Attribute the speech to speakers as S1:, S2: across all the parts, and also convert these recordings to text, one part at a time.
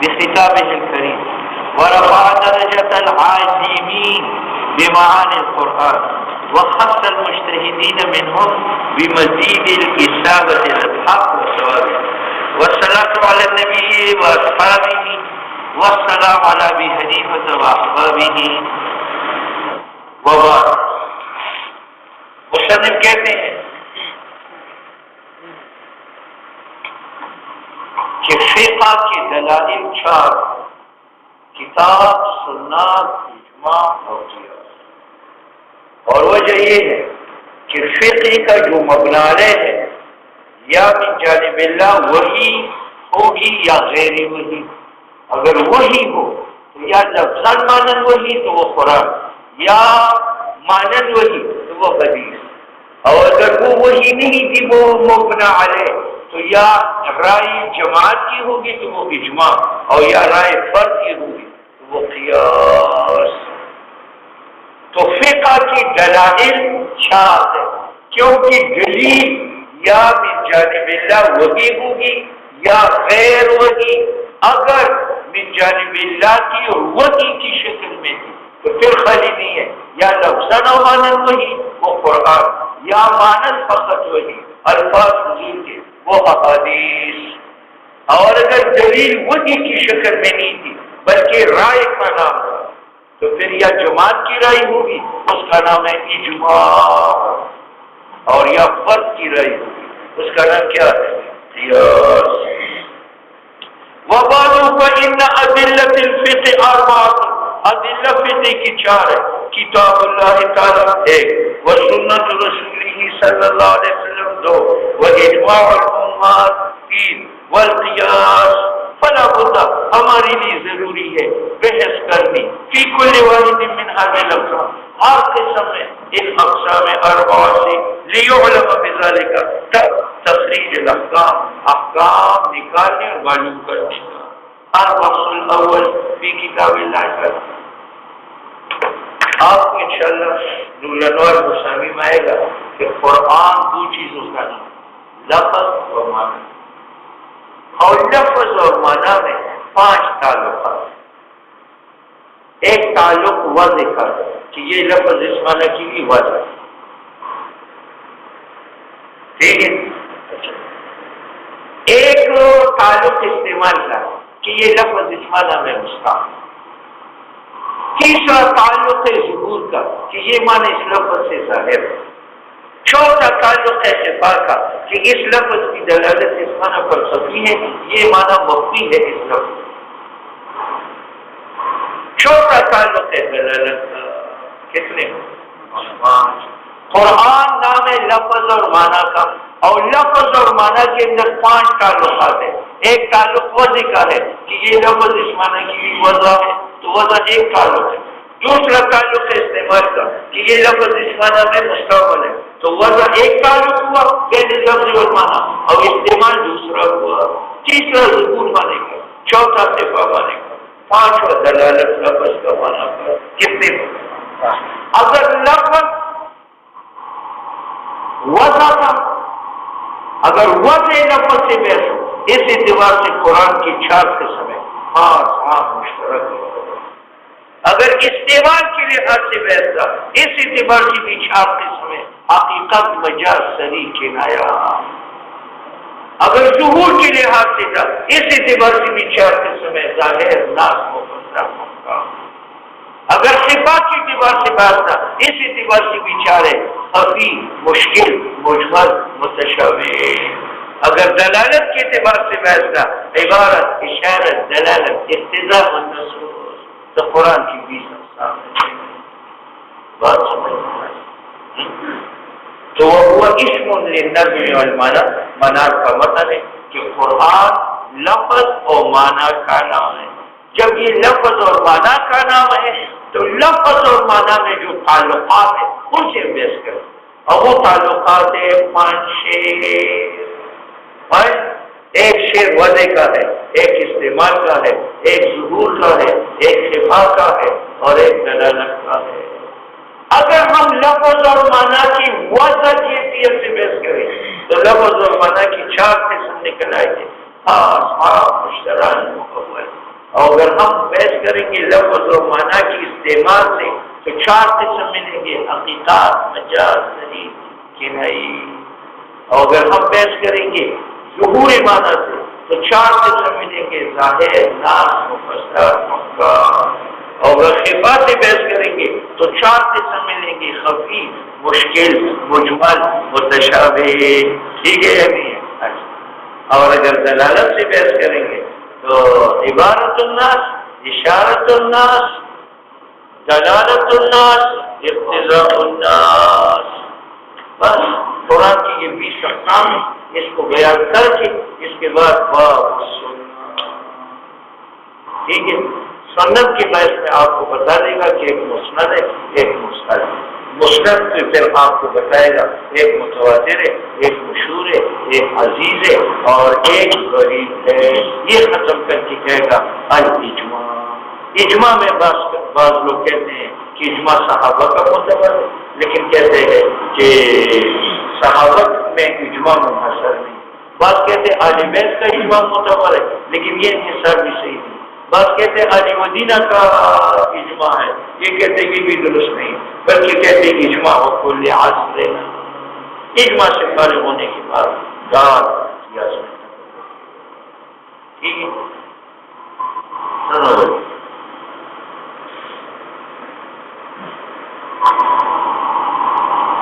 S1: بخطابه الكريم ورفع درجة العالمين بمعاني القرآن وخص المجتهدين منهم بمزيد الإصابة للحق والصواب. والصلاة على النبي وأصحابه والسلام على أبي حنيفة وأحبابه وبعد. مصنف کہتے ہیں کہ فقہ کی دلائل چار: کتاب، سنت، اجماع اور قیاس. اور وجہ یہ ہے کہ فقہ کا جو مبنی ہے یا من جانب اللہ وحی ہوگی یا غیر وحی. اگر وحی ہو تو یا لفظاً مانن وحی تو وہ قرآن، یا مانن وحی تو وہ حدیث. اور اگر وہ وحی نہیں تھی وہ مبنی علیہ تو یا رائے جماعت کی ہوگی تو وہ اجماع، اور یا رائے فرد کی ہوگی تو وہ قیاس. تو فقہ کی دلائل چار ہے، کیونکہ دلیل یا من جانب اللہ وحی ہوگی یا غیر وحی. اگر من جانب اللہ کی اور وحی کی شکل میں تھی تو پھر خالی نہیں ہے، یا لفظاً و مانن وحی وہ قرآن، یا مانن فقط وحی الفاظ حضور کے وہ احادیث. اور اگر دلیل وحی کی شکل میں نہیں تھی بلکہ رائے کا نام تھا تو پھر یا جماعت کی رائے ہوگی اس کا نام ہے اجماع، اور یا فرد کی رائے ہوگی اس کا نام کیا ہے؟ قیاس. وَبَعْضُ فَإِنَّ أَدِلَّةِ الْفِقْهِ أَرْبَعَةٌ. ادلہ فقہ کی چار ہے: کتاب اللہ تعالیٰ ایک، وسنت رسولہ صلی اللہ علیہ وسلم دو، واجماع الامت تین، والقیاس. فلا بد، ہمارے لیے ضروری ہے بحث کرنی فی کل واحد من هذه الاقسام، ہر قسم میں ان اقسام اربعہ سے لیعلم بذلک، تخریج الاحکام، احکام نکالنے اور معلوم کرنے کا. الفصل الاول فی کتاب اللہ تعالی. آپ کو انشاءاللہ نور الانوار مسامی میں آئے گا کہ قرآن دو چیزوں کا نام، لفظ اور معنی. اور لفظ اور معنی میں 5 تعلقات. ایک تعلق وضع کا کہ یہ لفظ اس معنی کی بھی وضع، ٹھیک ہے. ایک تعلق استعمال کا کہ یہ لفظ اس معنی میں مستعمل. تیسرا تعلق ہے ظہور کا کہ یہ معنی اس لفظ سے ظاہر ہے. چوتھا تعلق ہے خفا کا کہ اس لفظ کی دلالت اس معنی پر خفی ہے، یہ معنی مخفی ہے اس لفظ. چوتھا تعلق ہے دلالت کا. کتنے؟ 5. قرآن نام ہے لفظ اور معنی کا، اور لفظ اور معنی کے اندر 5 تعلقات ہیں. ایک تعلق وضع کا ہے کہ یہ لفظ اس معنی کی بھی وضع ہے تو وضع ایک تعلق ہے. دوسرا تعلق ہے استعمال کا کہ یہ لفظ اس معنی میں مستعمل ہے تو وضع ایک تعلق ہوا بین لفظ اور معنی، اور استعمال دوسرا ہوا. تیسرا ظہور معنی کا، چوتھا خفا معنی کا، 5واں دلالت لفظ کا معنی کا. کتنے؟ اگر لفظ وضع تھا، اگر وضع لفظ سے بحث ہو اس اعتبار سے قرآن کی 4 قسم ہے، خاص عام مشترک. اگر استعمال کے لحاظ سے بحث تھا اس اعتبار سے بھی 4 قسم ہے، حقیقت، مجاز، صریح، کنایہ. اگر ظہور کے لحاظ سے تھا اس اعتبار سے بھی 4 قسم ہے، ظاہر، ناس، مفسر، محکم. اگر خفا کے اعتبار سے بات تھا اس اعتبار سے بھی 4 ہے، خفی، مشکل، مجمل، متشابہ. اگر دلالت کے اعتبار سے بحث تھا عبارت، اشارت، دلالت، اقتضاء، منصوص، تو قرآن کی 20 اقسام ہے. بات سمجھ میں آئی؟ تو وہ اسم للنبی والمعنی، معنی کا مطلب ہے کہ قرآن لفظ اور معنی کا نام ہے. جب یہ لفظ اور معنی کا نام ہے تو لفظ اور معنی میں جو تعلقات ہیں ان سے بحث کرو. اور وہ تعلقات ہیں 5 شیر. ایک شیر وضع کا ہے، ایک استعمال کا ہے، ایک ظہور کا ہے، ایک خفا کا ہے، اور ایک دلالت کا ہے. اگر ہم لفظ اور معنی کی وضع کی حیثیت سے بحث کریں تو لفظ اور معنی کی 4 قسم نکل آئے گی: خاص، عام، مشترک، مقبول. اور اگر ہم بحث کریں گے لفظ اور معنی کی استعمال سے تو 4 قسم ملیں گے، حقیقت، مجاز، ظریف، کنائی۔ اور اگر ہم بحث کریں گے ظہور معنی سے تو 4 قسم ملیں گے، ظاہر، ناس، مفسر، محکم۔ اور اگر خفا سے بحث کریں گے تو 4 قسم ملیں گے، خفی، مشکل، مجمل، متشابہ۔ ٹھیک ہے یا نہیں ہے؟ اور اگر دلالت سے بحث کریں گے تو عبارت الناس، اشارت الناس، دلالت الناس، اقتضاء الناس۔ بس قرآن کی یہ 20 اقسام ہیں، اس کو بیان کر کے اس کے بعد باب سنت۔ ٹھیک ہے، سنت کی بحث میں آپ کو بتا دے گا کہ ایک مسند ہے، ایک مرسل ہے۔ مسند تو پھر آپ کو بتائے گا ایک متواتر ہے، ایک مشہور ہے، ایک عزیز ہے اور ایک غریب ہے۔ یہ ختم کر کے کہے گا الاجماع۔ اجماع میں بعض لوگ کہتے ہیں کہ اجماع صحابہ کا معتبر ہے، لیکن کہتے ہیں کہ صحابہ میں اجماع منحصر نہیں۔ بعض کہتے ہیں اہل بیت کا اجماع معتبر ہے، لیکن یہ انحصار بھی صحیح نہیں۔ بعض کہتے ہیں اہل مدینہ کا اجماع ہے، یہ کہتے ہیں یہ بھی درست نہیں، بلکہ کہتے ہیں اجماع ہو کل عصر۔ اجماع سے فارغ ہونے کے بعد دار کیا جائے۔ ٹھیک ہے،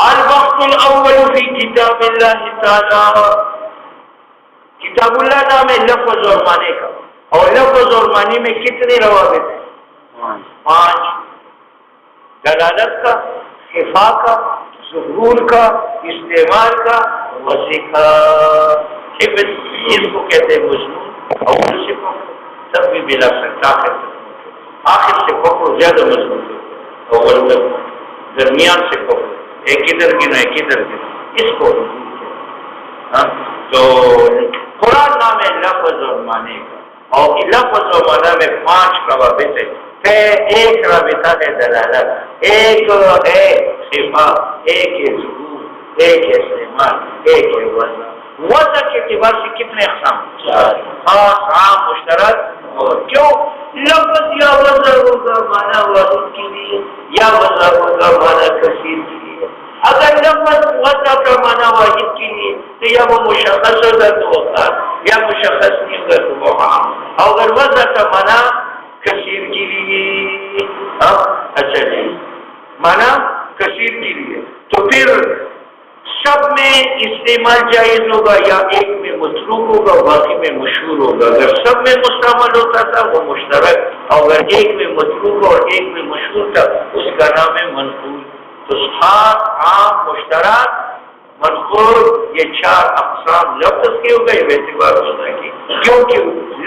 S1: الوقت الاول فی کتاب اللہ تعالی۔ کتاب اللہ نام ہے لفظ اور معنی کا، اور لفظ اور معنی میں کتنے روابط ہیں؟ 5۔ دلالت کا، خفا کا، ظہور کا، استعمال کا، وضع کا۔ اس کو کہتے ہیں مضمون، اول سے پکڑو تب بھی ملا سکتا ہے، آخر سے پکڑو زیادہ مضمون، اول تک درمیان سے پکڑو، ایک ادھر گنا ایک ادھر گنا، اس کو تو قرآن نام ہے لفظ اور معنی کا، اور لفظ اور معنی میں 5 روابط ہیں۔ ایک رابطہ ہے دلالت، ایک ہے خفا، ایک ہے ظہور، ایک ہے استعمال، ایک ہے وضع۔ وضع کے اعتبار سے کتنے اقسام؟ 4، خاص، عام، مشترک۔ اور کیوں؟ لفظ یا وضع ہوگا معنی واحد کے لیے، یا وضع ہوگا معنی کثیر کے لیے۔ اگر لفظ وضع کا معنی واحد کے لیے تو یا وہ مشخص ہوگا تو وہ خاص، یا مشخص نہیں ہوگا تو وہ عام۔ اور اگر وضع کا معنی کثیر کے لیے، اچھا جی، معنی کثیر کے لیے، تو پھر سب میں استعمال جائز ہوگا یا ایک میں متروک ہوگا، باقی میں مشہور ہوگا۔ اگر سب میں مستعمل ہوتا تھا وہ مشترک، اور اگر ایک میں متروک اور ایک میں مشہور تھا اس کا نام ہے منقول۔ تو خاص، عام، مشترک، منقول، یہ 4 اقسام لفظ کے ہو گئے باعتبار وضع کی، کیونکہ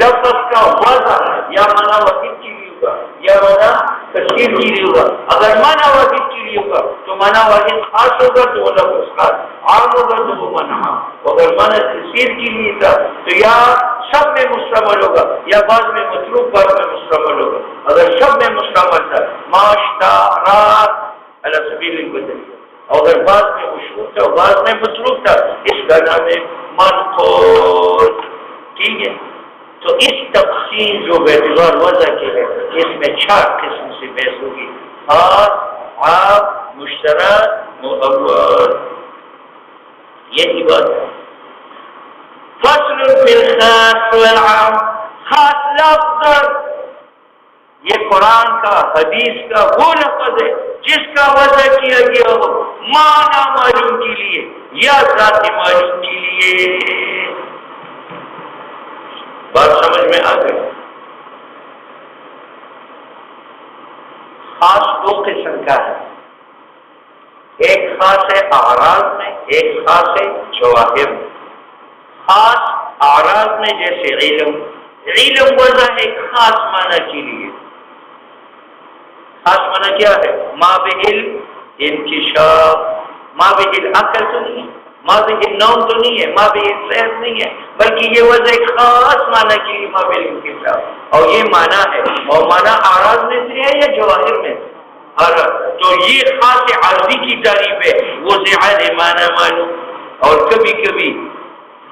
S1: لفظ کا وضع یا معنی واحد کے لیے ہوگا یا معنی کثیر کے لیے ہوگا۔ اگر معنی واحد کے لیے ہوگا تو معنی واحد خاص ہوگا تو وہ لفظ خاص، عام ہوگا تو وہ معنی عام۔ اگر معنی کثیر کے لیے تھا تو یا سب میں مشتمل ہوگا یا بعض میں متروک، بعض میں مشتمل ہوگا۔ اگر سب میں مشتمل تھا معاشرات علی سبیل البدل، اور اگر بعض میں مشہور تھا بعض میں متروک تھا، اس کا نام ہے منقول۔ ٹھیک ہے، تو اس تقسیم جو باعتبار وضع کے ہے اس میں 4 قسم سے بحث ہوگی، خاص، عام، مشترک، مؤول۔ یہی بات ہے۔ فصل فی الخاص والعام۔ خاص لفظ یہ قرآن کا، حدیث کا وہ لفظ ہے جس کا وضع کیا گیا ہو معنی معلوم کے لیے یا ذات معلوم کے لیے۔ بات سمجھ میں آ گئی؟ خاص 2 قسم کا ہے، ایک خاص ہے اعراض میں، ایک خاص ہے جواہر میں۔ خاص اعراض میں جیسے علم وضع ہے خاص معنی کے لیے۔ خاص معنی کیا ہے؟ ما بعلم انکشاف، ما بالعقل تو نہیں ہے، ما بالنوم تو نہیں ہے، ما بالصحت نہیں ہے، بلکہ یہ وضع ایک خاص معنی کے لیے ما بالانکشاف، اور یہ معنی ہے۔ اور معنی اعراض میں سے ہے یا جواہر میں؟ تو یہ خاص عرضی کی تعریف ہے، وہ زیادہ معنی معلوم۔ اور کبھی کبھی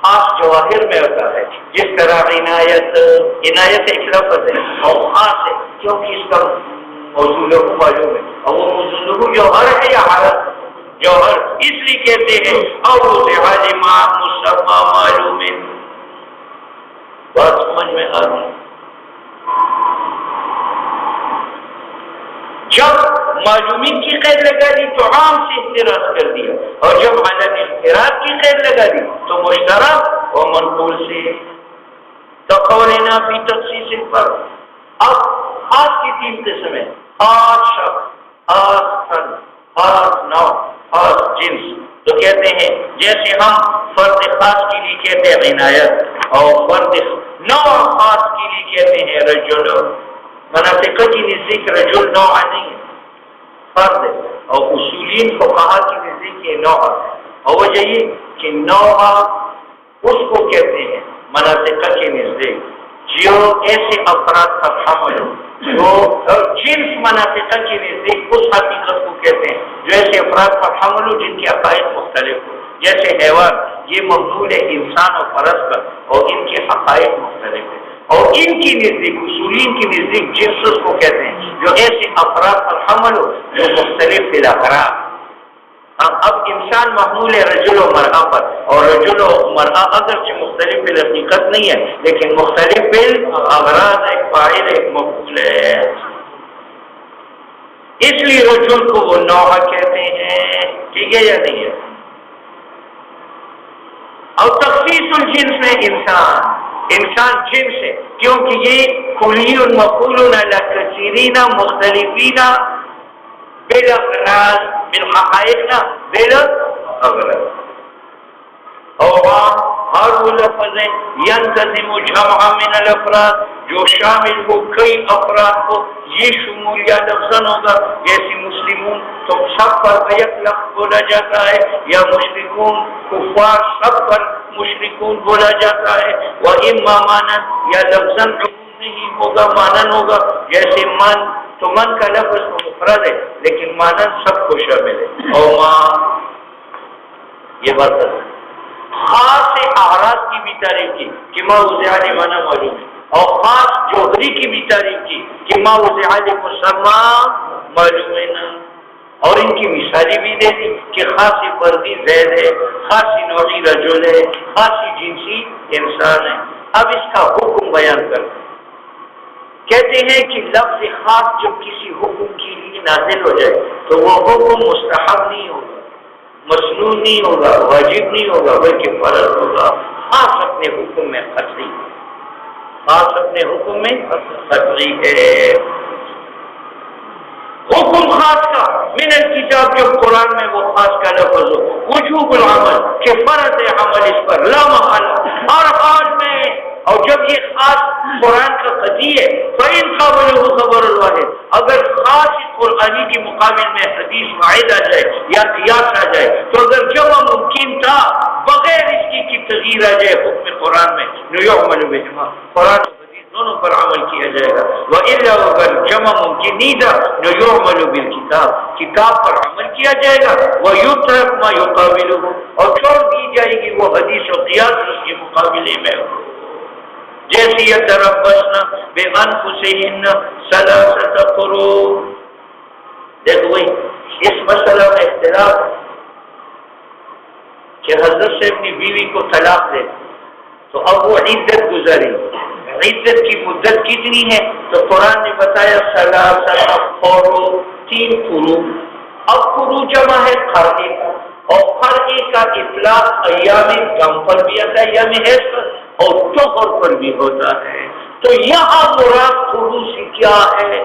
S1: خاص جواہر میں ہوتا ہے. جس طرح عنایت ایک لفظ ہے اور خاص ہے کیونکہ اس کا موضوع لہو معلوم ہے اور وہ موضوع لہو جوہر ہے یا حالت جوہر، اس لیے کہتے ہیں اور عالمہ مسمى معلوم. بات سمجھ میں آ رہی؟ جب معلومین کی قید لگا دی تو عام سے احتراز کر دیا، اور جب عدم احتراز کی قید لگا دی تو مشترک و منقول سے تقولنا فی تخصیص پر. اب خاص کی 3 قسم ہے: خاص شخص، خاص فن، خاص نوع، خاص جنس. تو کہتے ہیں جیسے ہم فرد خاص کے لیے کہتے ہیں عنایت، اور فرد نوع خاص کے لیے کہتے ہیں رجل. مناطق کی نزدیک رجل نوع نہیں ہے، فرد ہے، اور اصولین کو کہا کہ نزدیک یہ نوع ہے. اور وجہ یہ کہ نوع اس کو کہتے ہیں مناطق کے نزدیک جو ایسے افراد کا حمل ہو، جو جنس مناطق کے نزدیک اس حقیقت کو کہتے ہیں جو ایسے افراد کا حمل ہو جن کے عقائد مختلف ہو. جیسے حیوان یہ محمول ہے انسان اور فرس پر، اور ان کے عقائد مختلف ہیں، اور ان کی نزدیک اصولین کی نزدیک جنس اس کو کہتے ہیں جو ایسے افراد پر حمل ہو جو مختلف الاقرار. اب انسان محمول ہے رجل و مرأہ پر، اور رجل و مرأہ اگرچہ مختلف بالحقیقت نہیں ہے لیکن مختلف بالاغراض، ایک فاعل ایک مفعول ہے. اس لیے رجل کو وہ نوع کہتے ہیں. ٹھیک ہے یا نہیں ہے؟ اور تخصیص الجنس میں انسان جنس ہے کیونکہ یہ کلی مفعول علی کثیرین مختلفین بالاغراض بالحقائق نہ بالاغراض. اور ہر وہ لفظ ہے ینتظم جمع من الافراد جو شامل ہو کئی افراد کو. یہ شمولیہ لفظن ہوگا جیسے مسلمون تو سب پر ایک لفظ بولا جاتا ہے، یا مشرکون کفار سب پر مشرکون بولا جاتا ہے. وَإِمَّا مَانًا یا لفظن نہیں ہوگا مانن ہوگا، جیسے من تو من کا لفظ مفرد ہے لیکن مانن سب کو شامل ہے. اور ماں یہ بات ہے. خاص اعراض کی بھی تعریف کی کہ ما وضع لمعنی معلوم ہے، اور خاص جوہری کی بھی تعریف کی کہ ما وضع لمسمى معلوم ہے نا. اور ان کی مثالیں بھی دے دی کہ خاصی فردی زید ہے، خاصی نوعی رجل ہے، خاصی جنسی انسان ہے. اب اس کا حکم بیان کرتے کہتے ہیں کہ لفظ خاص جب کسی حکم کے لیے نازل ہو جائے تو وہ حکم مستحب نہیں ہوگا، مسنون نہیں ہوگا، واجب نہیں ہوگا، بلکہ فرض ہوگا. خاص اپنے حکم میں قطعی، خاص اپنے حکم میں قطعی ہے. حکم خاص کا من الکتاب جب قرآن میں وہ خاص کا لفظ ہو، وجوب العمل کہ فرض ہے عمل اس پر لا محالہ ہر حال میں. اور جب یہ خاص قرآن کا قطعی ہے فَإِنْ قَابَلَهُ خبر الواحد، اگر خاص قرآنی کے مقابل میں حدیث واحد آ جائے یا قیاس آ جائے تو اگر جمع ممکن تھا بغیر اس کی کہ تغییر آ جائے حکم قرآن میں یعمل بہما، قرآن دونوں پر عمل کیا جائے گا. وَإِلَّا اگر جمع ممکن نہیں تھا یعمل بالکتاب، کتاب پر عمل کیا جائے گا. وَيُتْرَكْ مَا يُقَابِلُهُ اور چھوڑ دی جائے گی وہ حدیث و قیاس اس کے مقابلے میں. جیسے یتربصن بانفسہن ثلاثۃ قروء. دیکھو بھائی اس مسئلہ میں اختلاف کہ حضرت سے اپنی بیوی کو طلاق دے تو اب وہ عدت گزاری، عدت کی مدت کتنی ہے؟ تو قرآن نے بتایا ثلاثۃ قروء، 3 قروء. اب قروء جمع ہے قرء کا، اور قرء کا اطلاق ایام غم پر بھی آتا ہے، ایام حیض پر اور طہر پر بھی ہوتا ہے. تو یہاں مراد قروء سے کیا ہے؟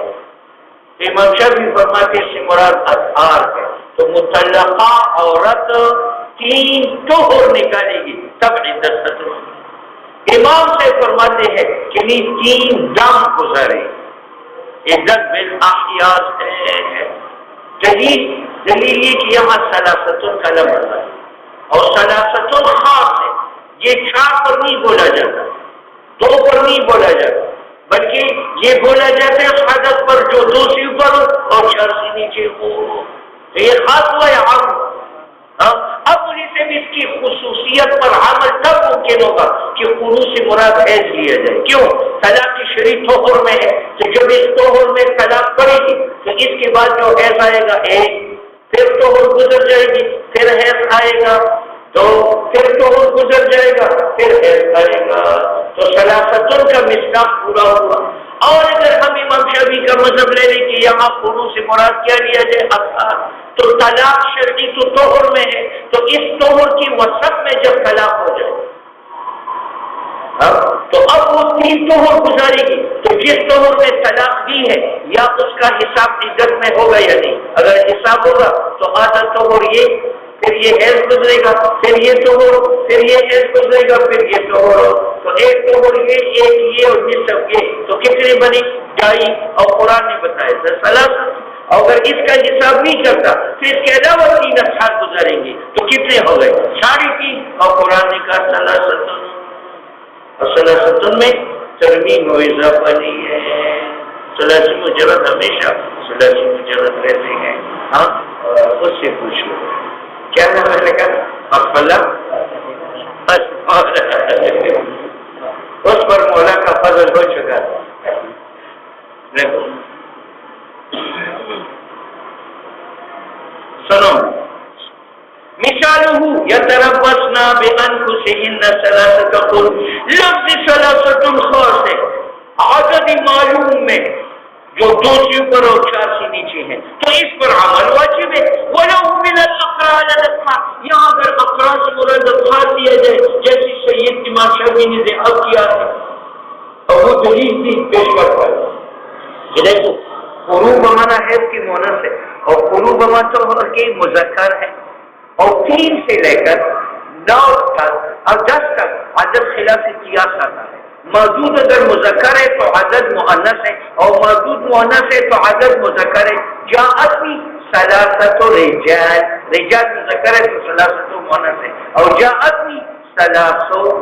S1: امام شافعی فرماتے ہیں مراد اطہار ہے. تو مطلقہ عورت 3 طہر نکالے گی تب عدت ختم. امام سے فرماتے ہیں کہ نہیں 3 دم گزارے عدت بالاحیاز ہے. دلیل یہ کہ یہاں ثلاثۃ کا لفظ ہے اور ثلاثۃ خاص ہے. یہ 4 پر نہیں بولا جاتا، 2 پر نہیں بولا جاتا، بلکہ یہ بولا جاتا ہے اس حدث پر جو 2 سے اوپر ہو اور 4 سے نیچے ہو. تو یہ خاص ہوا یا عام؟ اب انہیں سے بھی اس کی خصوصیت پر عمل تب ممکن ہوگا کہ خروج سے مراد حیض لیا جائے. کیوں؟ طلاق کی شرعی طہر میں ہے، تو جب اس طہر میں طلاق پڑے گی تو اس کے بعد جو حیض آئے گا ایک، پھر طہر گزر جائے گی، پھر حیض آئے گا، تو پھر طہر گزر جائے گا، پھر حیض آئے گا. تو ثلاثتن کا مصداق پورا ہوا. اور اگر ہم امام شافعی کا مذہب لے لیں کہ یہاں خروج سے مراد کیا لیا جائے اطہار، تو طلاق شرعی تو طہر میں ہے، تو اس طہر کی وسط میں جب طلاق ہو جائے تو اب وہ 3 طہر گزارے گی. تو جس طہر میں طلاق دی ہے یا اس کا حساب عدت میں ہوگا یا نہیں؟ اگر حساب ہوگا تو آدھا طہر یہ، پھر یہ حیض گزرے گا، پھر یہ طہر، پھر یہ حیض گزرے گا، پھر یہ طہر. تو ایک طہر یہ، ایک یہ اور نصف یہ، تو کتنی بنی؟ 2.5. اور قرآن نے بتایا تھا ثلاثہ. اگر اس کا حساب نہیں کرتا تو اس کے علاوہ 3 اطہار گزاریں گے تو کتنے ہو گئے؟ 3.5. اور قرآن نے کہا ثلاثتن، اور ثلاثتن میں ترمیم و اضافہ نہیں ہے. ثلاثی مجرد ہمیشہ ثلاثی مجرد رہتے ہیں. اس سے پوچھ لو کیا نام ہے لگا افلا، اس پر مولا کا فضل ہو چکا. دیکھو سنو، مثالہ یتربصن بانفسہن ثلاثۃ قروء. لفظ ثلاثۃ خاص ہے عدد معلوم میں جو 2 سے اوپر اور 4 سے نیچے ہیں، تو اس پر عمل واجب ہے. ولو من الاقراء للأطهار، یہاں اگر اقراء سے مراد اطہار لیا جائے جیسے سید امام شافعی نے ذکر کیا ہے اور وہ دلیل بھی پیش کرتا ہے. دیکھو قروء بمانا حیض کی مؤنث ہے اور قروء بمانا طہر کی مذکر ہے، اور 3 سے لے کر 9 تک اور 10 تک عدد خلاف قیاس آتا ہے. موجود اگر مذکر ہے تو عدد مؤنث ہے، اور موجود مؤنث ہے تو عدد مذکر ہے. جاءت بھی ثلاثۃ رجال، رجال مذکر ہے تو ثلاثۃ مؤنث ہے، اور جاءت بھی ثلاث نسوۃ،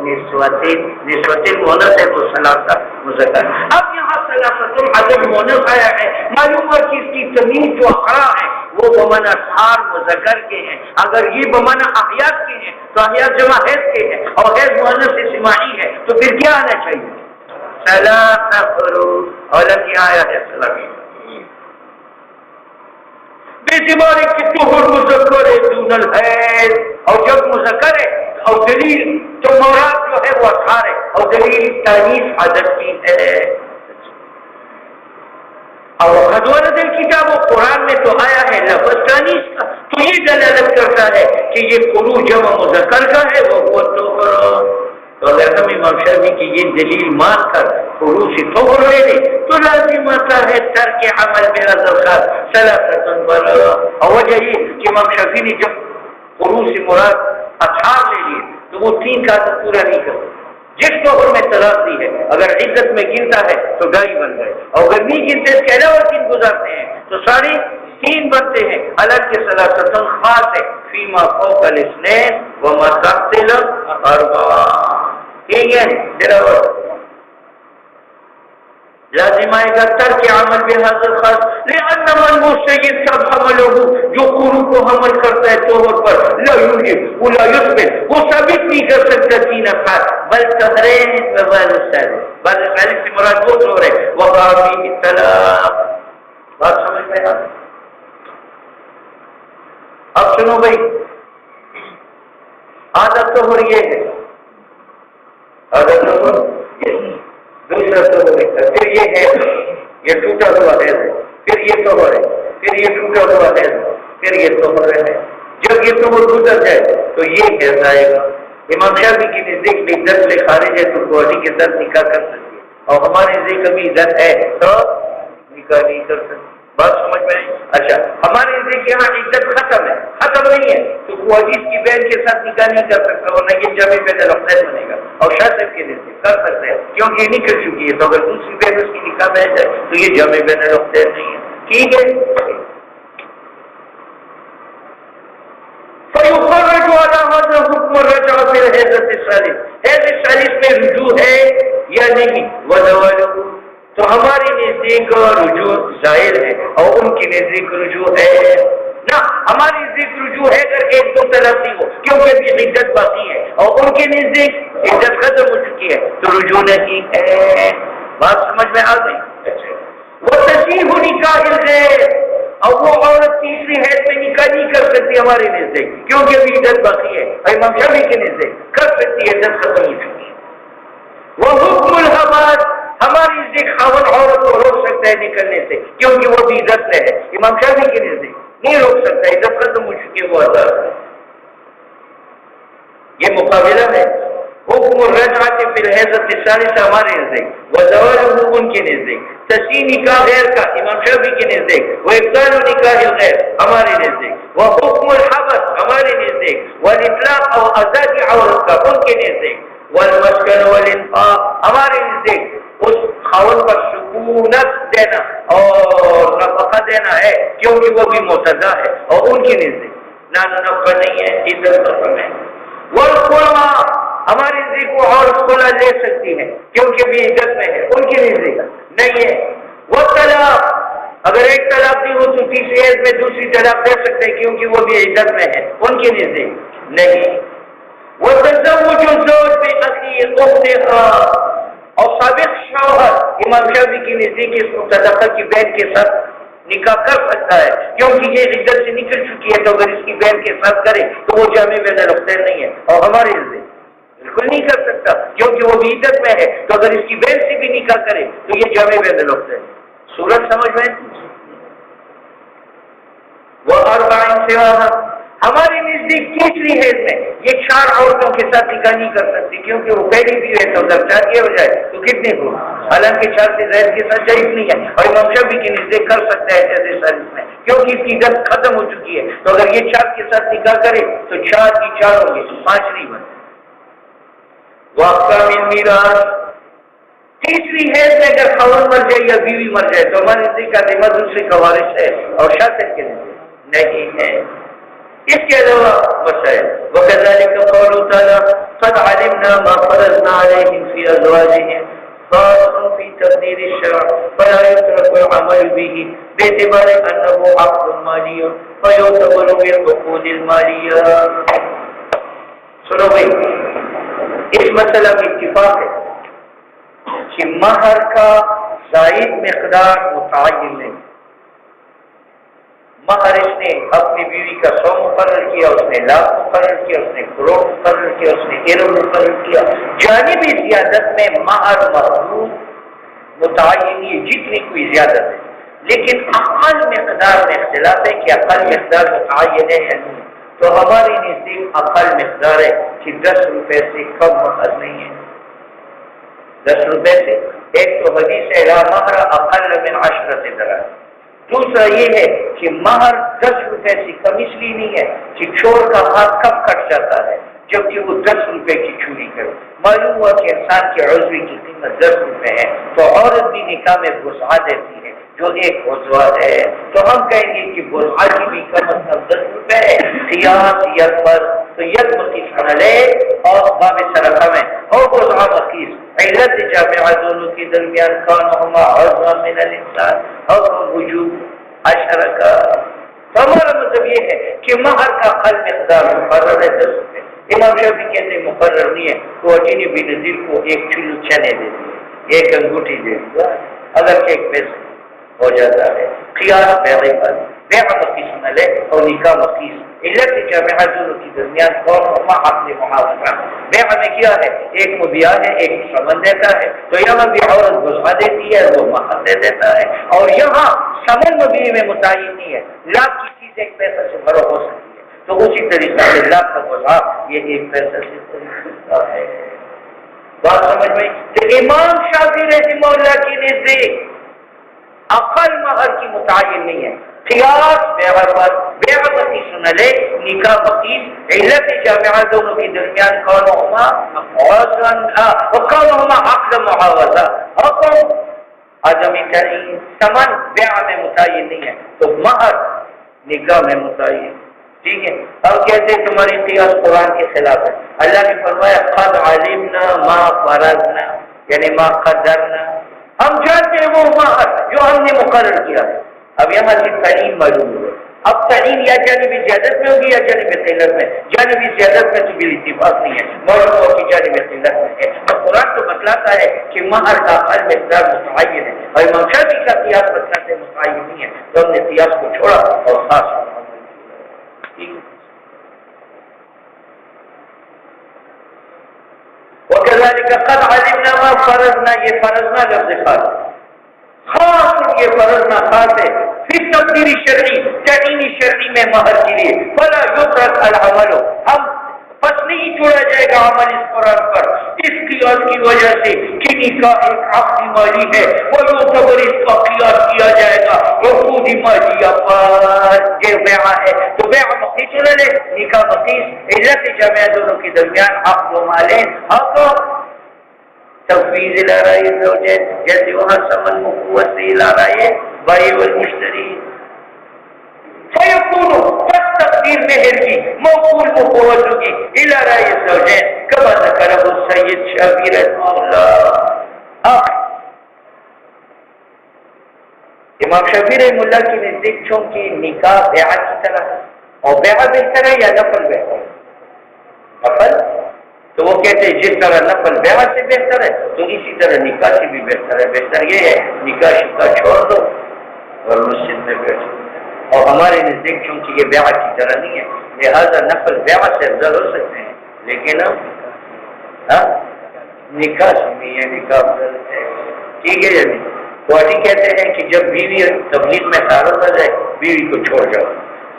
S1: نسوۃ مؤنث ہے تو ثلاثہ مذکر. اب یہاں ثلاثۃ عدد مؤنث آیا ہے، معلوم ہے کہ اس کی تمیز جو اقراء ہے وہ بمعنی اطہار مذکر کے ہیں. اگر یہ بمعنی احیاء کے ہیں تو احیاء جمع حیض کے ہیں، اور حیض مؤنث سماعی ہے، تو پھر کیا آنا چاہیے؟ ثلاثہ قروء. اور کیا آیا ہے ثلاثہ بیعتبار کہ طہر مذکر ہے دون الحیض، اور جب مذکر ہے اور دلیل تو مراد جو ہے وہ اطہار ہے، اور دلیل تانیث عدد کی ہے. اور قد ورد الکتاب، قرآن میں تو آیا ہے لفظ تانیث کا، تو یہ دلالت کرتا ہے کہ یہ قروء جمع مذکر کا ہے وہ طہر. تو اگر ہم امام شافعی کی یہ دلیل مان کر قروء سے طہر لے لیں تو لازم آتا ہے ترک عمل میں ازلخات ثلاثۃ پر. اور وجہ یہ کہ امام شافعی نے جب قروء سے مراد اطہار لے لیے تو وہ 3 کا پورا نہیں کرتے. جس طہر میں طلاق دی ہے اگر عدت میں گنتا ہے تو 2.5 بن گئے، اور اگر نہیں گنتے اس کے علاوہ 3 گزارتے ہیں تو 3.5 بنتے ہیں. الگ کے ثلاثۃ خاص ہے فیما فوق الاثنین وما تحت الاربعہ. ٹھیک ہے، لازم آئے گا ترک عمل بہذا الخاص لأن من مسید سب عملہ، جو قروء کو حمل کرتا ہے طہر پر لا یوجب ولا یثبت، وہ ثابت نہیں کر سکتا 3 اطہار بل طہرین و ثالث. بعض ثالث سے مراد وہ طہر ہے وقع فیہ الطلاق. بات سمجھ میں آ؟ اب سنو بھائی، آدھا طہر یہ ہے، آدھا طہر یہ، دوسرا طہر ہے، پھر یہ ہے، یہ ٹوٹا ہوا ہے، پھر یہ طہر ہے، پھر یہ ٹوٹا ہوا ہے، پھر یہ طہر ہے. جب یہ طہر گزر جائے تو یہ حیض آئے گا. امام شافعی کی نزدیک بھی عدت سے خارج ہے تو قاضی کے ساتھ نکاح کر سکتی ہے، اور ہمارے نزدیک کبھی عدت ہے تو نکاح نہیں کر سکتی. بات سمجھ میں آئی؟ اچھا، ہمارے نزدیک یہاں عدت ختم ہے، ختم نہیں ہے تو قاضی کی بہن کے ساتھ نکاح نہیں کر سکتا، ورنہ یہ جمع بین العقدین بنے گا. اور شاہ صاحب کے نزدیک کر سکتے ہیں کیونکہ یہ نہیں کر چکی ہے، تو اگر دوسری بہن اس کی نکاح میں جائے تو یہ جمع بین العقدین نہیں ہے. ٹھیک ہے، فَيُخَرَّجُ عَلَى هَذَا حُكْمُ الرَّجْعَةِ فِي الْحَيْضَةِ الثَّالِثَةِ. حیض ثالث میں رجوع ہے یا نہیں؟ وَزَوَالُهُ، تو ہماری نزدیک رجوع ظاہر ہے اور ان کی نزدیک رجوع ہے نہ ہماری نزدیک رجوع ہے اگر ایک دو طلب نہیں ہو، کیونکہ ابھی عدت باقی ہے اور ان کے نزدیک عدت ختم ہو چکی ہے تو رجوع نہیں ہے. بات سمجھ میں آ گئی؟ وہ تصحیح نکاح الغیر، اور وہ عورت تیسری حیض میں نکاح نہیں کر سکتی ہمارے نزدیک کیونکہ ابھی عدت باقی ہے. امام شافعی کے نزدیک کر سکتی ہے، عدت ختم ہو چکی ہے. وہ حکم الحباد، ہماری نزدیک خاوند عورت کو روک سکتا ہے نکلنے سے کیونکہ وہ بھی عدت میں ہے. امام شافعی کے نزدیک نہیں روک سکتا، عدت ختم ہو چکی ہے، وہ آزاد ہے. یہ مقابلہ ہے. حکم الرجعۃ فی الحیضۃ الثالثہ ہمارے نزدیک، وزواجہ ان کے نزدیک، تصحیح نکاح غیر کا امام شافعی کے نزدیک، وہ ابطال نکاح الغیر ہمارے نزدیک، وہ حکم الحبس ہمارے نزدیک، والاطلاق اور آزادی عورت کا ان کے نزدیک، والمسکن والانفاق ہمارے نزدیک اس خاوند پر سکونت دینا اور نفقہ دینا ہے کیونکہ وہ بھی معتدہ ہے اور ان کے نزدیک نہ نفقہ نہیں ہے، عزت نفقہ ہے. والخلع ہماری نزدیک وہ عورت خلع لے سکتی ہے کیونکہ بھی عزت میں ہے، ان کی نزدیک نہیں ہے. وہ طلاق اگر ایک طلاق دی ہو تو تیسری عید میں دوسری طلاق دے سکتے ہیں کیونکہ وہ بھی عزت میں ہے، ان کی نزدیک نہیں. وہ تزوج الزوج بأخی اختها اور سابق شوہر امام شافعی کی نزدیک اس متعلقہ کی بہن کے ساتھ نکاح کر سکتا ہے کیونکہ یہ عدت سے نکل چکی ہے تو اگر اس کی بہن کے ساتھ کرے تو وہ جامع بین الاختین نہیں ہے. اور ہمارے نزدیک بالکل نہیں کر سکتا کیونکہ وہ بھی عدت میں ہے تو اگر اس کی بہن سے بھی نکاح کرے تو یہ جامع بین الاختین. صورت سمجھ میں؟ وہ اربعین سواہا ہماری نزدیک تیسری حیض میں یہ 4 عورتوں کے ساتھ نکاح نہیں کر سکتی کیونکہ وہ پہلی بھی ہے تو اگر 4 یہ ہو جائے تو کتنے کو، حالانکہ 4 سے زائد کے ساتھ جائز نہیں ہے. اور امام شافعی کی نزدیک کر سکتا ہے ایسے سالس میں کیونکہ اس کی عدت ختم ہو چکی ہے تو اگر یہ 4 کے ساتھ نکاح کرے تو 4 کی 4 ہوں گے تو 5 نہیں بنتے. واقعہ من میراث تیسری حیض میں اگر خاوند مر جائے یا بیوی مر جائے تو ہماری نزدیک کا ذمہ دوسرے کا وارث ہے اور شاطر کے نزدیک نہیں ہے. اس کے علاوہ مسائل وَكَذَلِكَ قَوْلُ تَعَالَى قَدْ عَلِمْنَا مَا فَرَضْنَا عَلَيْهِمْ فِي أَزْوَاجِهِمْ خَاصٌ فِي تَقْدِيرِ الشَّرْعِ فَلَا يُتْرَكُ الْعَمَلُ بِهِ بِاعْتِبَارِ أَنَّهُ عَقْدٌ مَالِيٌّ فَيُعْتَبَرُ بِالْعُقُودِ الْمَالِيَّةِ. سنو بھائی، اس مسئلہ میں اتفاق ہے کہ مہر کا زائد مقدار متعین نہیں. مہر اس نے اپنی بیوی کا 100 مقرر کیا، اس نے لاکھ مقرر کیا، اس نے کروڑ مقرر کیا، اس نے ارب مقرر کیا. جانبی زیادت میں مہر محدود متعین ہے جتنی کوئی زیادت ہے، لیکن اقل مقدار میں اختلاف ہے کہ اقل مقدار متعین ہے یا نہیں. تو ہماری نزدیک اقل مقدار ہے کہ 10 روپے سے کم مہر نہیں ہے. 10 روپے سے ایک تو حدیث ہے لا مہر اقل من 10 دراہم. دوسرا یہ ہے کہ مہر 10 روپے سے کم اس لیے نہیں ہے کہ چور کا ہاتھ کب کٹ جاتا ہے جبکہ وہ 10 روپے کی چوری کرے. معلوم ہوا کہ انسان کے عضوی کی قیمت 10 روپے ہے تو عورت بھی نکاح میں بسعہ دیتی ہے جو ایک عضو ہے تو ہم کہیں گے کہ بسعہ کی بھی کم از کم 10 روپے ہے. قیاس ید پر تو ید مقیس عملے اور باب صرفہ میں اور بسعہ مقیس علت جامعہ دونوں کے درمیان کانہما عضو من الانسان حکم وجوب اشرکا. تو ہمارا مطلب یہ ہے کہ مہر کا اقل مقدار مقرر ہے 10 روپے. امام شافعی کہتے ہیں مقرر نہیں ہے تو اجینی بن نظیر کو ایک کلو چنے دے دیے، ایک انگوٹھی دے دیا، اگر ایک پیسے ہو جاتا ہے. قیاس بیعی پر بیع مقیس عملے اور نکاح مقیس علت جامعہ دونوں کے درمیان کون ہما عقل محاورہ. بیع میں کیا ہے ایک مبیع ہے ایک ثمن دیتا ہے تو یہاں بھی عورت بسعہ دیتی ہے وہ مہر دے دیتا ہے اور یہاں ثمن مبیع میں متعین نہیں ہے. لاکھ کی چیز 1 پیسہ سے بڑا ہو سکتی ہے تو اسی طریقے سے لاکھ کا بسعہ یہ 1 پیسہ سے طریقہ ہے. بات سمجھ میں؟ کہ امام شافعی رحمہ اللہ کی نزدیک اقل مہر کی متعین نہیں ہے. قیاس بیع پر بیع مقیس نلے نکاح مقیس علت جامعہ دونوں کے درمیان کونہما وکونہما عقد معاوضہ حکم عدم تعین. ثمن بیع میں متعین نہیں ہے تو مہر نکاح میں متعین. ٹھیک ہے. اب کہتے ہیں تمہاری قیاس قرآن کے خلاف ہے. اللہ نے فرمایا قد علمنا ما فرضنا یعنی ما قدرنا، ہم جانتے ہیں وہ مہر جو ہم نے مقرر کیا ہے. اب یہاں سے تعین معلوم ہوئے اب تعین یا جانب زیادت میں ہوگی یا جانب قلت میں؟ جانب زیادت میں تو بال اتفاق نہیں ہے، مولویوں کی جانب قلت میں ہے۔ اور قرآن تو بتلاتا ہے کہ مہر کا ہر مقدار متعین ہے، اور امام شافعی کا قیاس بتلاتے متعین نہیں ہے، تو ہم نے قیاس کو چھوڑا اور خاص وَكَذَلِكَ قَدْ عَلِمْنَا مَا فَرَضْنَا، یہ فرضنا لفظ خاص یہ فرضنا خاص ہے پھر تقدیری شرعی تعینی شرعی میں مہر کے لیے فلا یترک العمل، ہم پس نہیں چھوڑا جائے گا عمل اس قرآن پر اس قیاس کی وجہ سے کہ نکاح ایک عقدی مالی ہے، وہ یعتبر اس کا قیاس کیا جائے گا عقود مالیہ پر، یہ بیع ہے تو بیع مقیس نہ لے، نکاح مقیس، علت جمع دونوں کے درمیان عقد و مالین حق تفویض الارائے زوجین، جیسے وہاں سمن مقوت سے الارائے بائی والمشتری فیقونو پس تقدیر مہر کی موقول مقوت ہوگی الارائے زوجین کما ذکرہ السید شابیر مولا۔ امام شافعی رحمہ اللہ کی نزدیک چونکہ نکاح بیع کی طرح اور بیع بہتر ہے یا نفل بہتر؟ نفل تو وہ کہتے ہیں جس طرح نفل بیع سے بہتر ہے تو اسی طرح نکاح سے بھی بہتر ہے۔ بہتر یہ ہے نکاح شکا چھوڑ دو اور مسجد میں بیٹھو، اور ہمارے نزدیک چونکہ یہ بیع کی طرح نہیں ہے لہذا نفل بیع سے افضل ہو سکتے ہیں، لیکن نکاح سے نہیں ہے، نکاح افضل ہے، ٹھیک ہے جی۔ کوٹی کہتے ہیں کہ جب بیوی تبلیغ میں تعارض آ جائے بیوی کو چھوڑ جاؤ،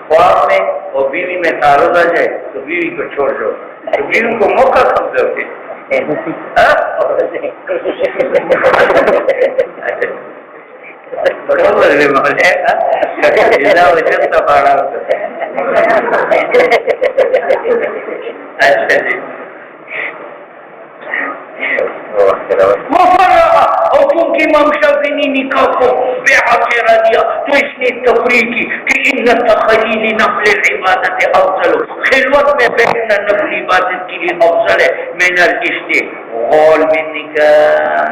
S1: خواب میں اور بیوی میں تعارض آ جائے تو بیوی کو چھوڑ جاؤ، بیوی کو موقع کم کرتے اور کیونکہ امام شافعی نے نکاح کو بیع قرار دیا تو اس نے تفریح کی کہ ان تخلیل نفل العبادت افضل، خلوت میں بیٹھنا نفل عبادت کے لیے افضل ہے من الاستغلال من نکاح،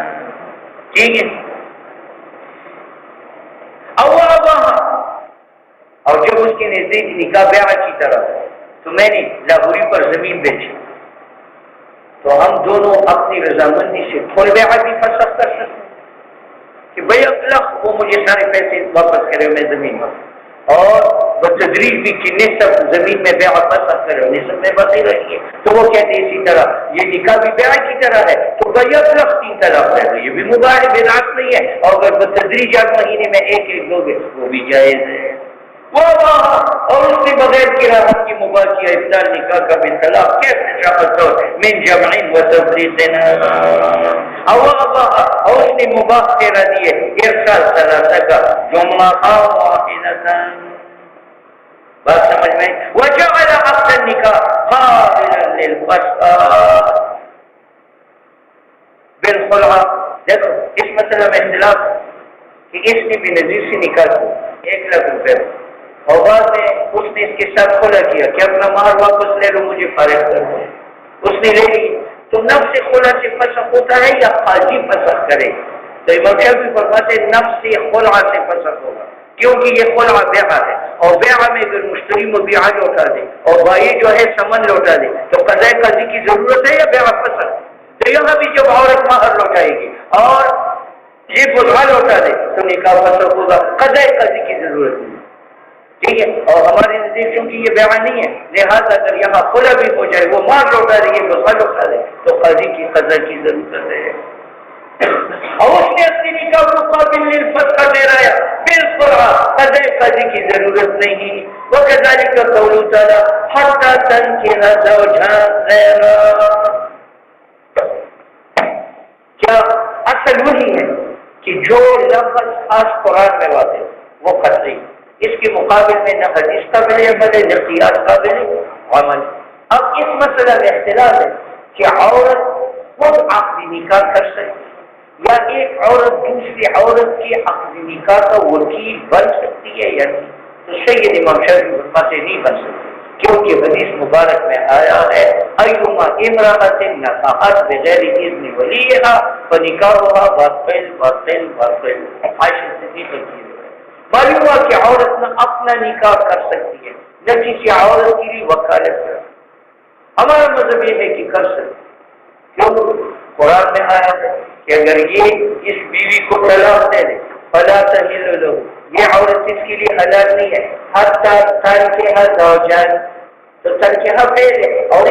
S1: ٹھیک ہے۔ اور جب اس کے نزدیک نکاح بیع کی طرح تو میں نے لاہوری پر زمین بیچی تو ہم دونوں اپنی رضامندی سے فل بیع بھی فسخ کر سکتے ہیں کہ بھئی اگلا وہ مجھے سارے پیسے واپس کرے میں زمین میں، اور بتدریج بھی کہ نصف زمین میں بیع فسخ کرے نصف میں باقی رہی ہے، تو وہ کہتے ہیں اسی طرح یہ نکاح بھی بیع کی طرح ہے تو بھئی اگلا 3 طلاق ہے تو یہ بھی مباح ہے، بدعت نہیں ہے، اور اگر بتدریج 8 مہینے میں ایک دو گے وہ بھی جائز ہے۔ اور اس نے بغیر کراہت کی مباح کیا ابطال نکاح کا بالطلاق کیسے شاقت طور من جمعین و تفریقنا، اور اس نے مباح کرا دیے ارسال ثلاثہ کا جمعہ واحدتا، بات سمجھ میں، وجعل عقد النکاح قابلا للفسخ بالخلع۔ دیکھو اس مسئلہ میں اختلاف کہ اس نے بھی نظیر سے نکاح کو 1 لاکھ روپے اور بعد میں اس نے اس کے ساتھ خلا کیا کہ اپنا مہر واپس لے لو مجھے فارغ کر دو، اس نے لے لی تو نفس خلا سے فسخ ہوتا ہے یا قاضی فسخ کرے؟ تو امام شافعی فرماتے ہیں نفس خلا سے فسخ ہوگا کیونکہ یہ خلا بیع ہے، اور بیع میں اگر مشتری مبیعہ لوٹا دے اور بائی جو ہے سمن لوٹا دے تو قضاء قاضی کی ضرورت ہے یا بیع فسخ؟ تو یہاں بھی جب عورت مہر لوٹائے گی اور یہ بدعا لوٹا دے تو نکاح فسخ ہوگا، قضاء قاضی کی ضرورت نہیں، ٹھیک ہے۔ اور ہمارے نزدیک چونکہ یہ بیع نہیں ہے لہذا اگر یہاں خلا بھی ہو جائے وہ مال لوٹا دے یہ بدعا لوٹا دے تو قاضی کی قضا کی ضرورت ہے، اور اس نے اپنی نکاح کو قابل للفسخ ٹھہرایا بالخلع، قضا قاضی کی ضرورت نہیں۔ وکذالک قوله تعالی حتی تنکح زوجا غیرہ، کیا اصل وہی ہے کہ جو لفظ خاص قرآن میں واضح وہ قطعی، اس کے مقابل میں نہ حدیث قابل عمل ہے نہ قیاس قابل عمل۔ اب اس مسئلہ میں اختلاف ہے کہ عورت خود عقد نکاح کر سکتی یا ایک عورت دوسری عورت کی عقد نکاح کا وکیل بن سکتی ہے یا نہیں؟ تو سید امام شافعی فرماتے نہیں بن سکتی کیونکہ حدیث مبارک میں آیا ہے ایما امرأۃ نکحت بغیر اذن ولیہا فنکاحها باطل باطل باطل، عائشہ صدیقہ کی معلوم ہوا کہ عورت نہ اپنا نکاح کر سکتی ہے نہ کسی عورت کے لیے وکالت کر. ہمارا مذہب یہ ہے کہ کر سکتی. کیوں؟ قرآن میں آیا ہے کہ اگر یہ اس بیوی کو طلاق دے دے فلا تحل له، یہ عورت اس کے لیے حلال نہیں ہے حتی تنکح زوجا، تو تنکح فعل ہے اور